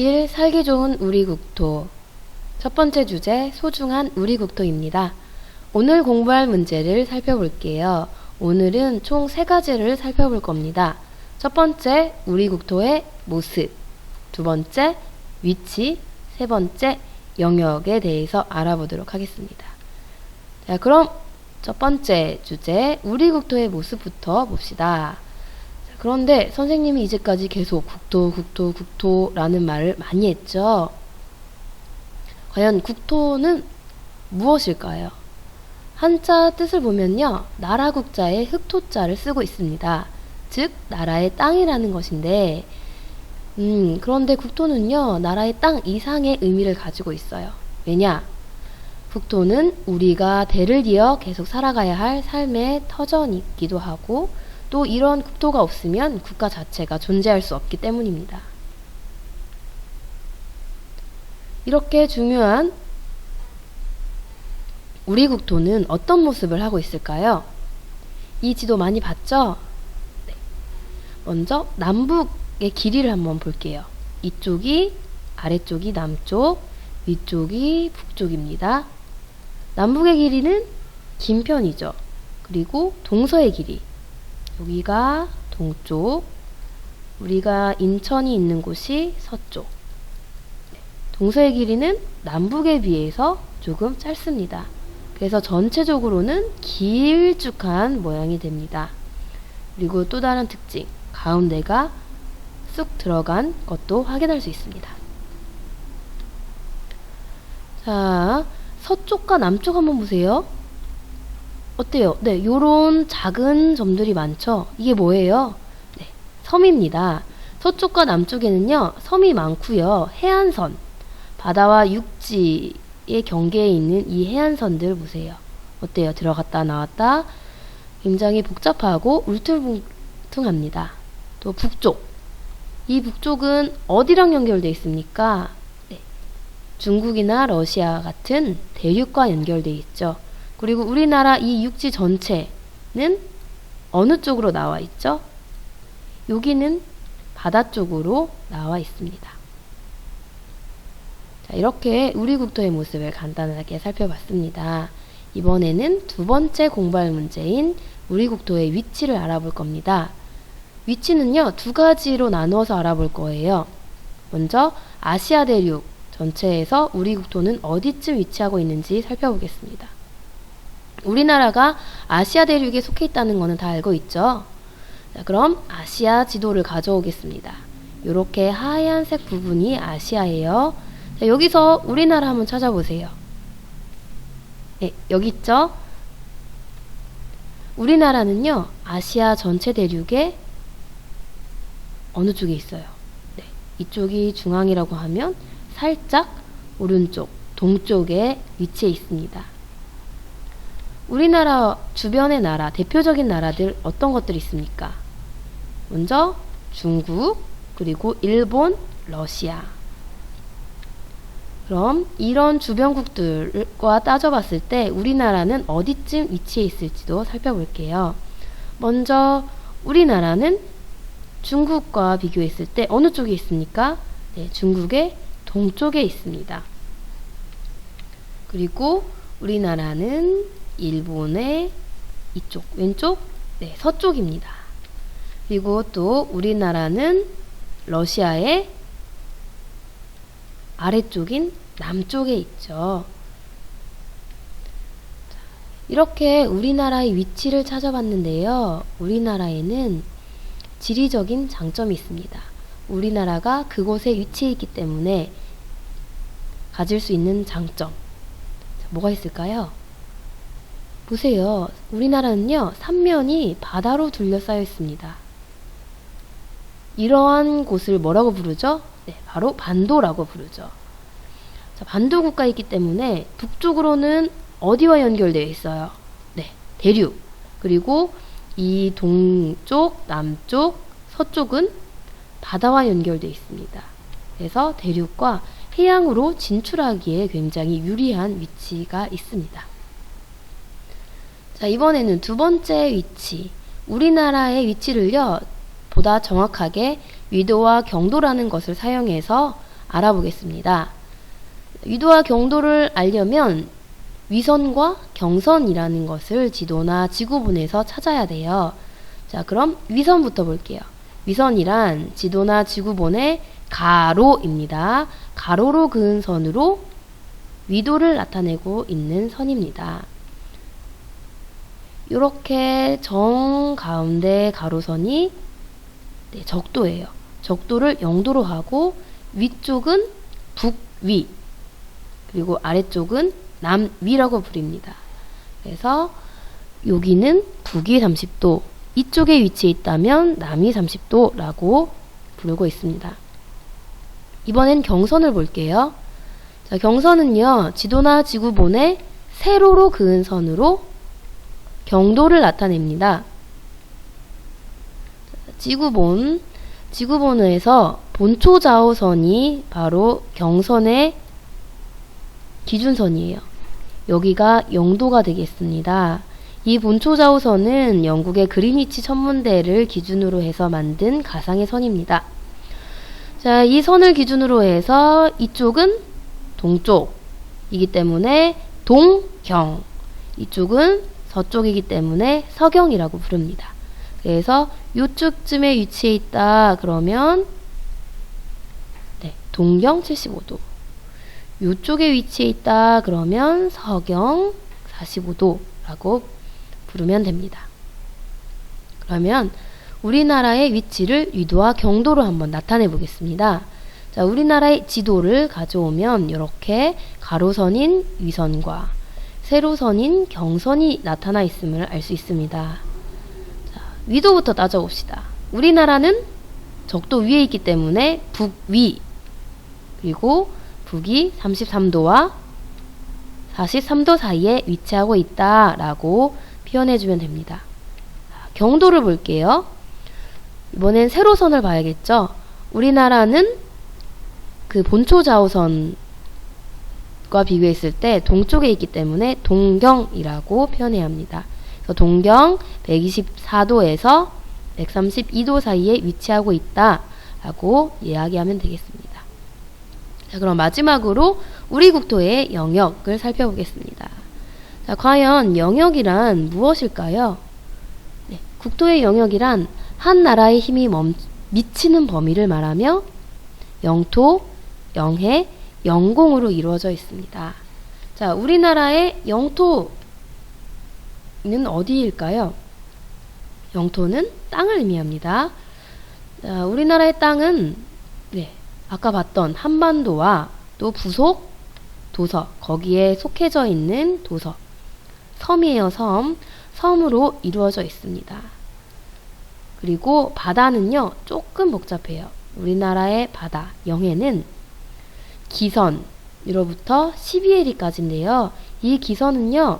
1. 살기 좋은 우리 국토. 첫 번째 주제, 소중한 우리 국토입니다. 오늘 공부할 문제를 살펴볼게요. 오늘은 총 3가지를 살펴볼 겁니다. 첫 번째, 우리 국토의 모습. 두 번째, 위치. 세 번째, 영역에 대해서 알아보도록 하겠습니다. 자, 그럼 첫 번째 주제, 우리 국토의 모습부터 봅시다. 자, 그런데 선생님이 이제까지 계속 국토라는 말을 많이 했죠. 과연 국토는 무엇일까요? 한자 뜻을 보면요, 나라 국자에 흑토자를 쓰고 있습니다. 즉 나라의 땅이라는 것인데, 그런데 국토는요, 나라의 땅 이상의 의미를 가지고 있어요. 왜냐? 국토는 우리가 대를 이어 계속 살아가야 할 삶의 터전이기도 하고, 또 이런 국토가 없으면 국가 자체가 존재할 수 없기 때문입니다. 이렇게 중요한 우리 국토는 어떤 모습을 하고 있을까요? 이 지도 많이 봤죠? 네. 먼저 남북의 길이를 한번 볼게요. 이쪽이 아래쪽이 남쪽, 위쪽이 북쪽입니다. 남북의 길이는 긴 편이죠. 그리고 동서의 길이, 여기가 동쪽, 우리가 인천이 있는 곳이 서쪽. 동서의 길이는 남북에 비해서 조금 짧습니다. 그래서 전체적으로는 길쭉한 모양이 됩니다. 그리고 또 다른 특징, 가운데가 쑥 들어간 것도 확인할 수 있습니다. 자, 서쪽과 남쪽 한번 보세요. 어때요? 네, 요런 작은 점들이 많죠? 이게 뭐예요? 네, 섬입니다. 서쪽과 남쪽에는요, 섬이 많고요. 해안선, 바다와 육지의 경계에 있는 이 해안선들 보세요. 어때요? 들어갔다 나왔다 굉장히 복잡하고 울퉁불퉁합니다. 또 북쪽, 이 북쪽은 어디랑 연결되어 있습니까? 네, 중국이나 러시아 같은 대륙과 연결되어 있죠. 그리고 우리나라 이 육지 전체는 어느 쪽으로 나와 있죠? 여기는 바다 쪽으로 나와 있습니다. 자, 이렇게 우리 국토의 모습을 간단하게 살펴봤습니다. 이번에는 두 번째 공부할 문제인 우리 국토의 위치를 알아볼 겁니다. 위치는요, 2가지로 나누어서 알아볼 거예요. 먼저 아시아 대륙 전체에서 우리 국토는 어디쯤 위치하고 있는지 살펴보겠습니다. 우리나라가 아시아 대륙에 속해 있다는 것은 다 알고 있죠? 자, 그럼 아시아 지도를 가져오겠습니다. 이렇게 하얀색 부분이 아시아예요. 자, 여기서 우리나라 한번 찾아보세요. 네, 여기 있죠? 우리나라는요, 아시아 전체 대륙에 어느 쪽에 있어요? 네, 이쪽이 중앙이라고 하면 살짝 오른쪽, 동쪽에 위치해 있습니다. 우리나라 주변의 나라, 대표적인 나라들 어떤 것들이 있습니까? 먼저 중국, 그리고 일본, 러시아. 그럼 이런 주변국들과 따져봤을 때 우리나라는 어디쯤 위치해 있을지도 살펴볼게요. 먼저 우리나라는 중국과 비교했을 때 어느 쪽에 있습니까? 네, 중국의 동쪽에 있습니다. 그리고 우리나라는 일본의 이쪽, 왼쪽? 네, 서쪽입니다. 그리고 또 우리나라는 러시아의 아래쪽인 남쪽에 있죠. 이렇게 우리나라의 위치를 찾아봤는데요. 우리나라에는 지리적인 장점이 있습니다. 우리나라가 그곳에 위치해 있기 때문에 가질 수 있는 장점. 자, 뭐가 있을까요? 보세요. 우리나라는요, 삼면이 바다로 둘러싸여 있습니다. 이러한 곳을 뭐라고 부르죠? 네, 바로 반도라고 부르죠. 자, 반도 국가이기 때문에 북쪽으로는 어디와 연결되어 있어요? 네, 대륙. 그리고 이 동쪽, 남쪽, 서쪽은 바다와 연결되어 있습니다. 그래서 대륙과 해양으로 진출하기에 굉장히 유리한 위치가 있습니다. 자, 이번에는 두 번째 위치. 우리나라의 위치를요, 보다 정확하게 위도와 경도라는 것을 사용해서 알아보겠습니다. 위도와 경도를 알려면 위선과 경선이라는 것을 지도나 지구본에서 찾아야 돼요. 자, 그럼 위선부터 볼게요. 위선이란 지도나 지구본의 가로입니다. 가로로 그은 선으로 위도를 나타내고 있는 선입니다. 이렇게 정 가운데 가로선이 적도예요. 적도를 0도로 하고 위쪽은 북위 그리고 아래쪽은 남위라고 부릅니다. 그래서 여기는 북위 30도, 이쪽에 위치해 있다면 남위 30도라고 부르고 있습니다. 이번엔 경선을 볼게요. 자, 경선은요, 지도나 지구본에 세로로 그은 선으로 경도를 나타냅니다. 지구본에서 본초 좌우선이 바로 경선의 기준선이에요. 여기가 0도가 되겠습니다. 이 본초 좌우선은 영국의 그린위치 천문대를 기준으로 해서 만든 가상의 선입니다. 자, 이 선을 기준으로 해서 이쪽은 동쪽이기 때문에 동경, 이쪽은 서쪽이기 때문에 서경이라고 부릅니다. 그래서 이쪽쯤에 위치해 있다 그러면 동경 75도, 이쪽에 위치해 있다 그러면 서경 45도라고 부르면 됩니다. 그러면 우리나라의 위치를 위도와 경도로 한번 나타내 보겠습니다. 자, 우리나라의 지도를 가져오면 이렇게 가로선인 위선과 세로선인 경선이 나타나 있음을 알 수 있습니다. 자, 위도부터 따져봅시다. 우리나라는 적도 위에 있기 때문에 북위, 그리고 북이 33도와 43도 사이에 위치하고 있다라고 표현해주면 됩니다. 경도를 볼게요. 이번엔 세로선을 봐야겠죠. 우리나라는 그 본초 좌우선과 비교했을 때 동쪽에 있기 때문에 동경이라고 표현해야 합니다. 그래서 동경 124도에서 132도 사이에 위치하고 있다라고 이야기하면 되겠습니다. 자, 그럼 마지막으로 우리 국토의 영역을 살펴보겠습니다. 자, 과연 영역이란 무엇일까요? 국토의 영역이란 한 나라의 힘이 미치는 범위를 말하며 영토, 영해, 영공으로 이루어져 있습니다. 자, 우리나라의 영토는 어디일까요? 영토는 땅을 의미합니다. 자, 우리나라의 땅은 아까 봤던 한반도와 또 부속 도서, 거기에 속해져 있는 도서, 섬이에요. 섬으로 이루어져 있습니다. 그리고 바다는요, 조금 복잡해요. 우리나라의 바다, 영해는 기선으로부터 12해리까지인데요. 이 기선은요,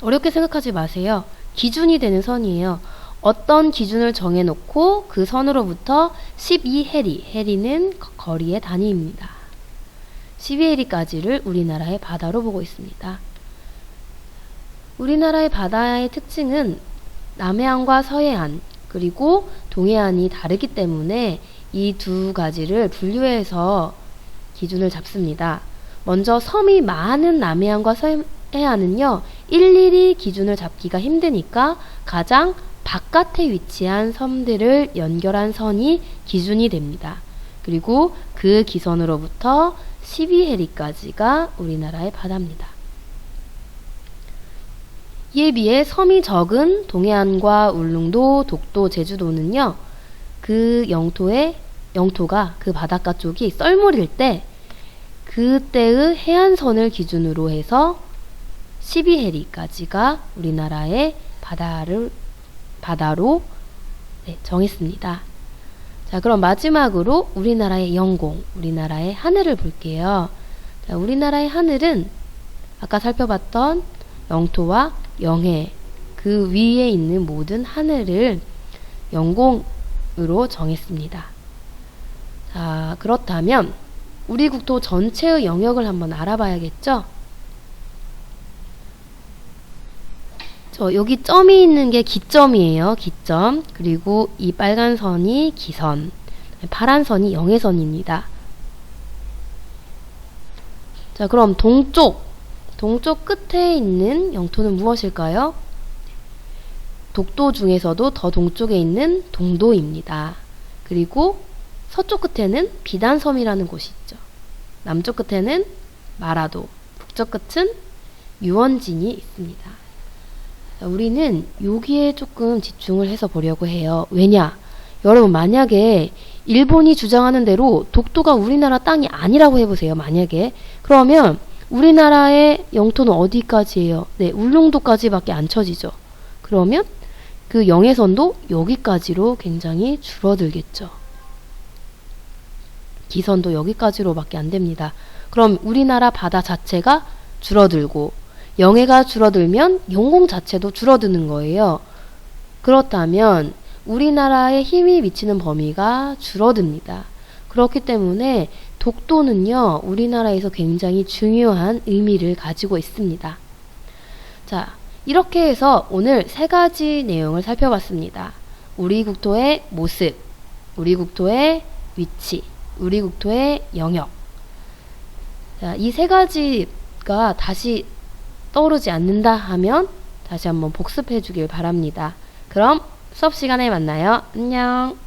어렵게 생각하지 마세요. 기준이 되는 선이에요. 어떤 기준을 정해놓고 그 선으로부터 12해리, 해리는 거리의 단위입니다. 12해리까지를 우리나라의 바다로 보고 있습니다. 우리나라의 바다의 특징은 남해안과 서해안, 그리고 동해안이 다르기 때문에 이 두 가지를 분류해서 기준을 잡습니다. 먼저 섬이 많은 남해안과 서해안은요, 일일이 기준을 잡기가 힘드니까 가장 바깥에 위치한 섬들을 연결한 선이 기준이 됩니다. 그리고 그 기선으로부터 12해리까지가 우리나라의 바다입니다. 이에 비해 섬이 적은 동해안과 울릉도, 독도, 제주도는요, 그 영토가 그 바닷가 쪽이 썰물일 때 그때의 해안선을 기준으로 해서 12해리까지가 우리나라의 바다로 정했습니다. 자, 그럼 마지막으로 우리나라의 영공, 우리나라의 하늘을 볼게요. 자, 우리나라의 하늘은 아까 살펴봤던 영토와 영해, 그 위에 있는 모든 하늘을 영공으로 정했습니다. 자, 그렇다면 우리 국토 전체의 영역을 한번 알아봐야겠죠? 여기 점이 있는 게 기점이에요. 기점. 그리고 이 빨간 선이 기선, 파란 선이 영해선입니다. 자, 그럼 동쪽 끝에 있는 영토는 무엇일까요? 독도 중에서도 더 동쪽에 있는 동도입니다. 그리고 서쪽 끝에는 비단섬이라는 곳이 있죠. 남쪽 끝에는 마라도, 북쪽 끝은 유원진이 있습니다. 자, 우리는 여기에 조금 집중을 해서 보려고 해요. 왜냐? 여러분, 만약에 일본이 주장하는 대로 독도가 우리나라 땅이 아니라고 해보세요. 만약에. 그러면 우리나라의 영토는 어디까지예요? 네, 울릉도까지밖에 안 쳐지죠. 그러면 그 영해선도 여기까지로 굉장히 줄어들겠죠. 기선도 여기까지로밖에 안 됩니다. 그럼 우리나라 바다 자체가 줄어들고 영해가 줄어들면 영공 자체도 줄어드는 거예요. 그렇다면 우리나라에 힘이 미치는 범위가 줄어듭니다. 그렇기 때문에 독도는요, 우리나라에서 굉장히 중요한 의미를 가지고 있습니다. 자, 이렇게 해서 오늘 3가지 내용을 살펴봤습니다. 우리 국토의 모습, 우리 국토의 위치, 우리 국토의 영역. 자, 이 3가지가 다시 떠오르지 않는다 하면 다시 한번 복습해 주길 바랍니다. 그럼 수업 시간에 만나요. 안녕.